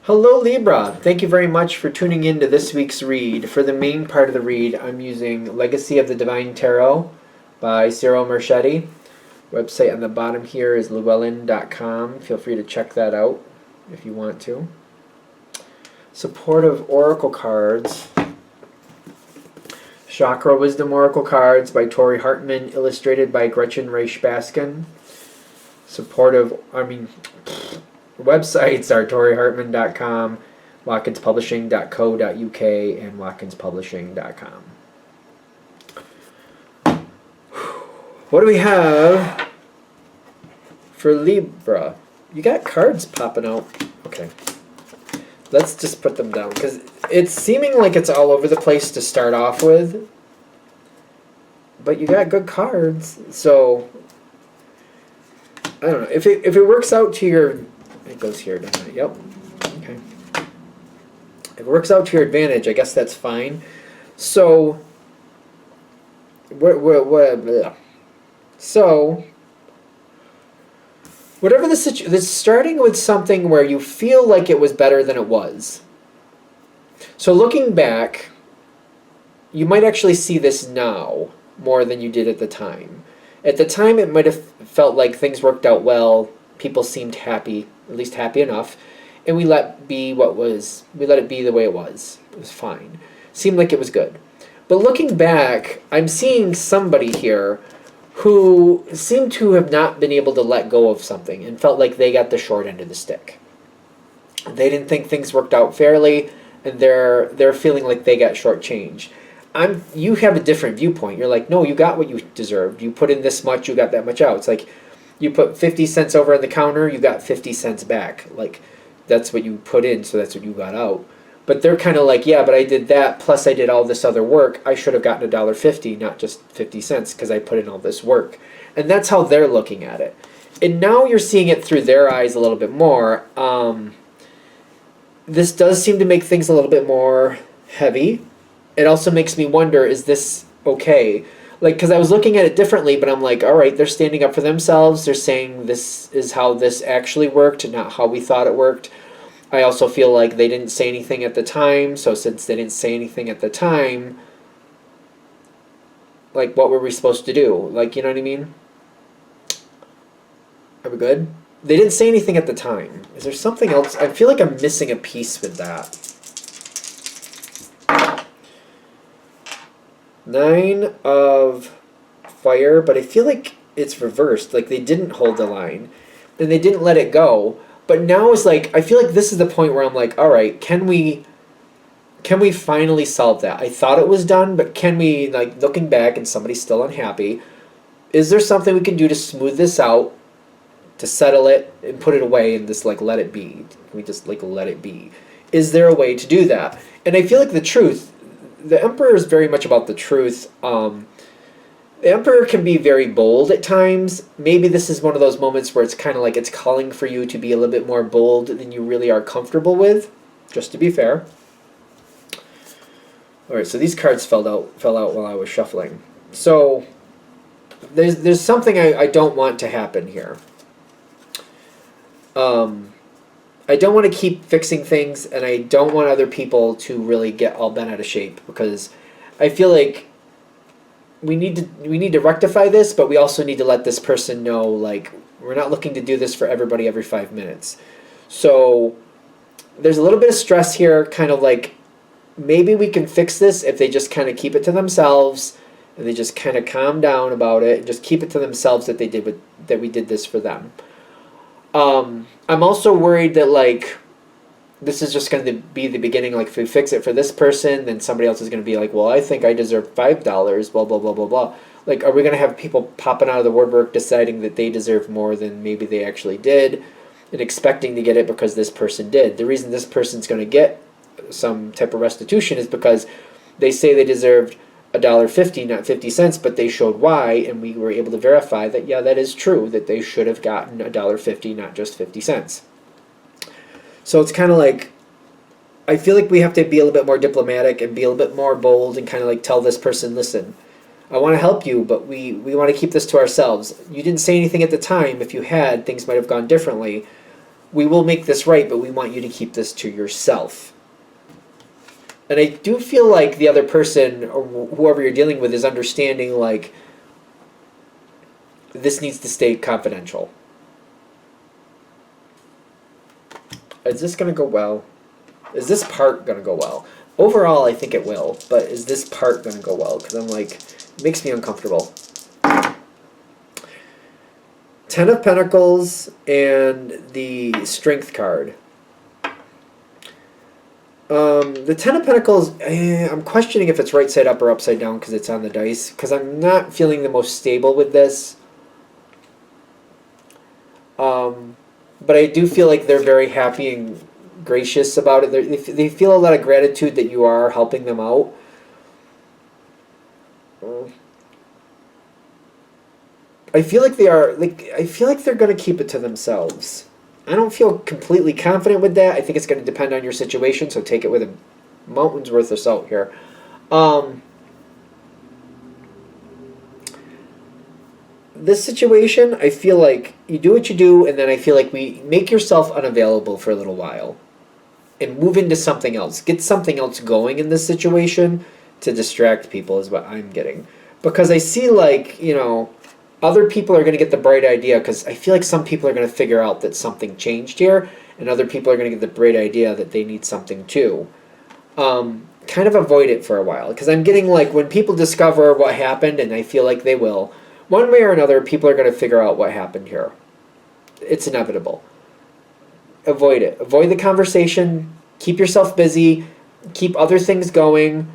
Hello Libra, thank you very much for tuning in to this week's read. For the main part of the read, I'm using Legacy of the Divine Tarot by Cyril Marchetti. Website on the bottom here is llewellyn.com. Feel free to check that out if you want to. Supportive Oracle cards. Chakra Wisdom Oracle cards by Tori Hartman, illustrated by Gretchen Reisch Baskin. Websites are torihartman.com, watkinspublishing.co.uk, and watkinspublishing.com. What do we have for Libra? You got cards popping out. Okay. Let's just put them down, because it's seeming like it's all over the place to start off with. But you got good cards, so I don't know. If it works out to your... It goes here, doesn't it? Yep. Okay. If it works out to your advantage, I guess that's fine. So, so whatever the situation, this starting with something where you feel like it was better than it was. So looking back, you might actually see this now more than you did at the time. At the time, it might have felt like things worked out well. People seemed happy, at least happy enough, and we let it be the way it was. It was fine. Seemed like it was good. But looking back, I'm seeing somebody here who seemed to have not been able to let go of something and felt like they got the short end of the stick. They didn't think things worked out fairly, and they're feeling like they got shortchanged. You have a different viewpoint. You're like, no, you got what you deserved. You put in this much, you got that much out. It's like, you put 50 cents over on the counter, you got 50 cents back. Like, that's what you put in, so that's what you got out. But they're kind of like, yeah, but I did that, plus I did all this other work. I should have gotten $1.50, not just 50 cents, because I put in all this work. And that's how they're looking at it. And now you're seeing it through their eyes a little bit more. This does seem to make things a little bit more heavy. It also makes me wonder, is this okay? Like, because I was looking at it differently, but I'm like, all right, they're standing up for themselves. They're saying this is how this actually worked, not how we thought it worked. I also feel like they didn't say anything at the time, so since they didn't say anything at the time, like, what were we supposed to do? Like, you know what I mean? Are we good? They didn't say anything at the time. Is there something else? I feel like I'm missing a piece with that. 9 of fire, but I feel like it's reversed. Like, they didn't hold the line, and they didn't let it go. But now it's like, I feel like this is the point where I'm like, all right, can we finally solve that? I thought it was done, but can we, like, looking back and somebody's still unhappy, is there something we can do to smooth this out, to settle it, and put it away and just, like, let it be? Can we just, like, let it be? Is there a way to do that? And I feel like the Emperor is very much about the truth. The Emperor can be very bold at times. Maybe this is one of those moments where it's kind of like it's calling for you to be a little bit more bold than you really are comfortable with, just to be fair. All right, so these cards fell out while I was shuffling. So there's something I don't want to happen here. I don't want to keep fixing things, and I don't want other people to really get all bent out of shape, because I feel like we need to rectify this, but we also need to let this person know, like, we're not looking to do this for everybody every 5 minutes. So there's a little bit of stress here, kind of like, maybe we can fix this if they just kind of keep it to themselves, and they just kind of calm down about it, and just keep it to themselves that we did this for them. I'm also worried that, like, this is just going to be the beginning. Like, if we fix it for this person, then somebody else is going to be like, well, I think I deserve $5, blah, blah, blah, blah, blah. Like, are we going to have people popping out of the woodwork deciding that they deserve more than maybe they actually did, and expecting to get it because this person did? The reason this person's going to get some type of restitution is because they say they deserved $1.50, not 50 cents, but they showed why, and we were able to verify that, yeah, that is true, that they should have gotten $1.50, not just 50 cents. So it's kind of like, I feel like we have to be a little bit more diplomatic and be a little bit more bold and kind of like tell this person, listen, I want to help you, but we want to keep this to ourselves. You didn't say anything at the time. If you had, things might have gone differently. we will make this right, but we want you to keep this to yourself. And I do feel like the other person, or whoever you're dealing with, is understanding, like, this needs to stay confidential. Is this going to go well? Is this part going to go well? Overall, I think it will, but is this part going to go well? Because I'm like, it makes me uncomfortable. Ten of Pentacles and the Strength card. The Ten of Pentacles, I'm questioning if it's right side up or upside down because it's on the dice, because I'm not feeling the most stable with this. But I do feel like they're very happy and gracious about it. They feel a lot of gratitude that you are helping them out. I feel like they are, like, I feel like they're going to keep it to themselves. I don't feel completely confident with that. I think it's going to depend on your situation, so take it with a mountain's worth of salt here. This situation, I feel like you do what you do, and then I feel like we make yourself unavailable for a little while and move into something else. Get something else going in this situation to distract people is what I'm getting. Because I see, like, you know, other people are going to get the bright idea, because I feel like some people are going to figure out that something changed here, and other people are going to get the bright idea that they need something too. Kind of avoid it for a while, because I'm getting, like, when people discover what happened, and I feel like they will, one way or another, people are going to figure out what happened here. It's inevitable. Avoid it. Avoid the conversation. Keep yourself busy. Keep other things going.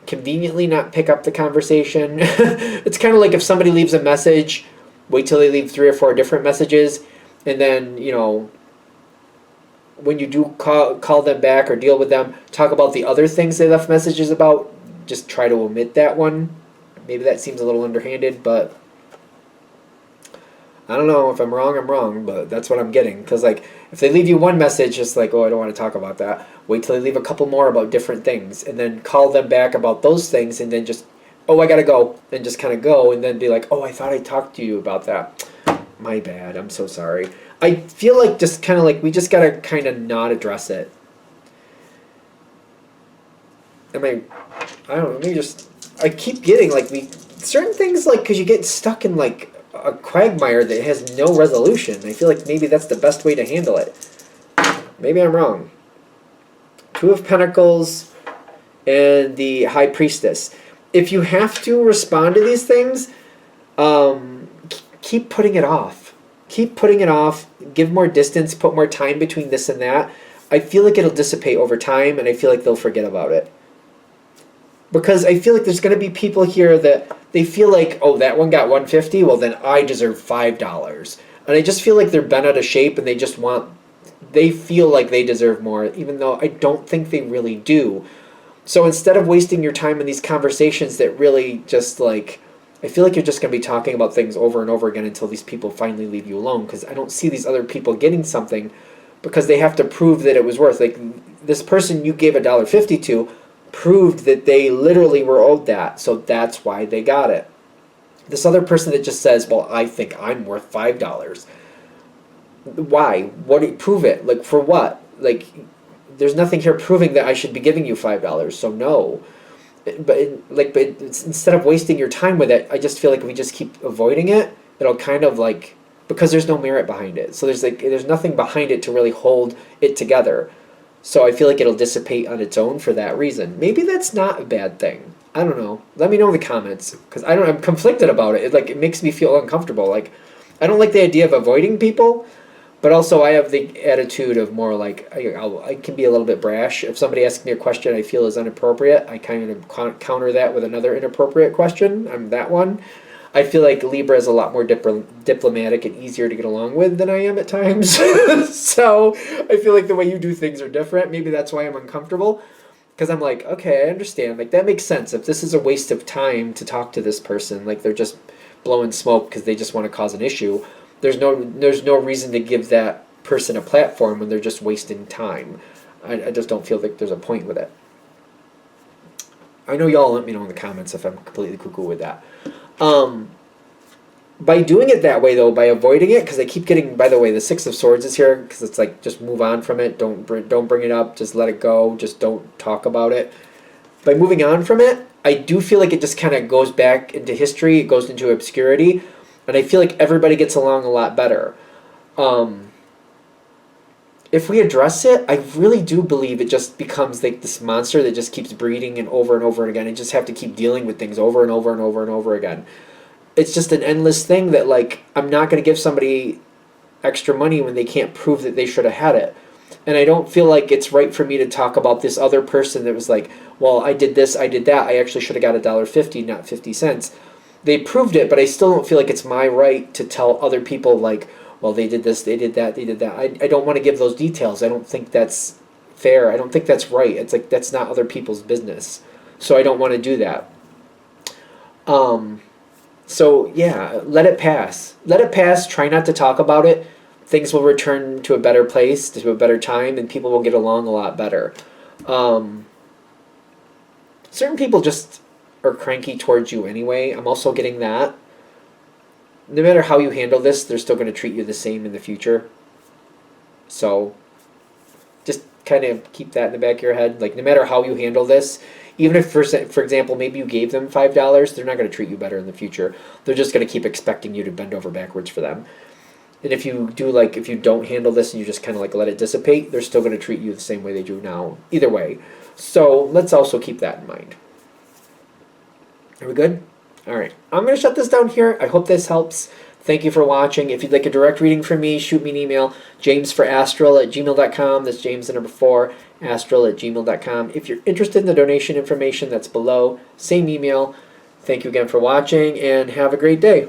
Conveniently not pick up the conversation. It's kind of like if somebody leaves a message, wait till they leave 3 or 4 different messages, and then, you know, when you do call them back or deal with them, talk about the other things they left messages about. Just try to omit that one. Maybe that seems a little underhanded, but I don't know. If I'm wrong, but that's what I'm getting. Because, like, if they leave you one message, just like, oh, I don't want to talk about that, wait till they leave a couple more about different things, and then call them back about those things, and then just, oh, I gotta go, and just kind of go, and then be like, oh, I thought I talked to you about that. My bad. I'm so sorry. I feel like just kind of like we just gotta kind of not address it. I don't know, maybe just, I keep getting, like, certain things, like, because you get stuck in, like, a quagmire that has no resolution. I feel like maybe that's the best way to handle it. Maybe I'm wrong. 2 of Pentacles and the High Priestess. If you have to respond to these things, keep putting it off. Keep putting it off. Give more distance. Put more time between this and that. I feel like it'll dissipate over time, and I feel like they'll forget about it. Because I feel like there's going to be people here that they feel like, oh, that one got $150, well, then I deserve $5. And I just feel like they're bent out of shape, and they feel like they deserve more, even though I don't think they really do. So instead of wasting your time in these conversations that really just, like, I feel like you're just going to be talking about things over and over again until these people finally leave you alone, because I don't see these other people getting something because they have to prove that it was worth. Like, this person you gave $1.50 to proved that they literally were owed that, so that's why they got it. This other person that just says, well, I think I'm worth $5. Why? What do you prove it? Like, for what? Like, there's nothing here proving that I should be giving you $5, so no. But instead of wasting your time with it, I just feel like if we just keep avoiding it, it'll kind of, like, because there's no merit behind it. So there's nothing behind it to really hold it together. So I feel like it'll dissipate on its own for that reason. Maybe that's not a bad thing. I don't know. Let me know in the comments, because I'm conflicted about it. It makes me feel uncomfortable. Like, I don't like the idea of avoiding people, but also I have the attitude of more like I can be a little bit brash. If somebody asks me a question I feel is inappropriate, I kind of counter that with another inappropriate question. I'm that one. I feel like Libra is a lot more diplomatic and easier to get along with than I am at times. So I feel like the way you do things are different. Maybe that's why I'm uncomfortable. Because I'm like, okay, I understand. Like, that makes sense. If this is a waste of time to talk to this person, like they're just blowing smoke because they just want to cause an issue, there's no reason to give that person a platform when they're just wasting time. I just don't feel like there's a point with it. I know y'all let me know in the comments if I'm completely cuckoo with that. by doing it that way, though, by avoiding it, because I keep getting, by the way, the Six of Swords is here, because it's like, just move on from it. Don't bring it up. Just let it go. Just don't talk about it. By moving on from it, I do feel like it just kind of goes back into history. It goes into obscurity. And I feel like everybody gets along a lot better. If we address it, I really do believe it just becomes like this monster that just keeps breeding and over again. And just have to keep dealing with things over and over and over and over again. It's just an endless thing that, like, I'm not going to give somebody extra money when they can't prove that they should have had it. And I don't feel like it's right for me to talk about this other person that was like, well, I did this, I did that, I actually should have got $1.50, not 50 cents. They proved it, but I still don't feel like it's my right to tell other people, like, well, they did this, they did that, they did that. I don't want to give those details. I don't think that's fair. I don't think that's right. It's like, that's not other people's business. So I don't want to do that. So, yeah, let it pass. Let it pass. Try not to talk about it. Things will return to a better place, to a better time, and people will get along a lot better. Certain people just are cranky towards you anyway. I'm also getting that. No matter how you handle this, they're still going to treat you the same in the future. So, just kind of keep that in the back of your head. Like, no matter how you handle this, even if, for example, maybe you gave them $5, they're not going to treat you better in the future. They're just going to keep expecting you to bend over backwards for them. And if you do, like, if you don't handle this and you just kind of like let it dissipate, they're still going to treat you the same way they do now. Either way. So let's also keep that in mind. Are we good? All right. I'm going to shut this down here. I hope this helps. Thank you for watching. If you'd like a direct reading from me, shoot me an email, jamesforastral@gmail.com. That's James the number 4, astral@gmail.com. If you're interested in the donation information, that's below. Same email. Thank you again for watching, and have a great day.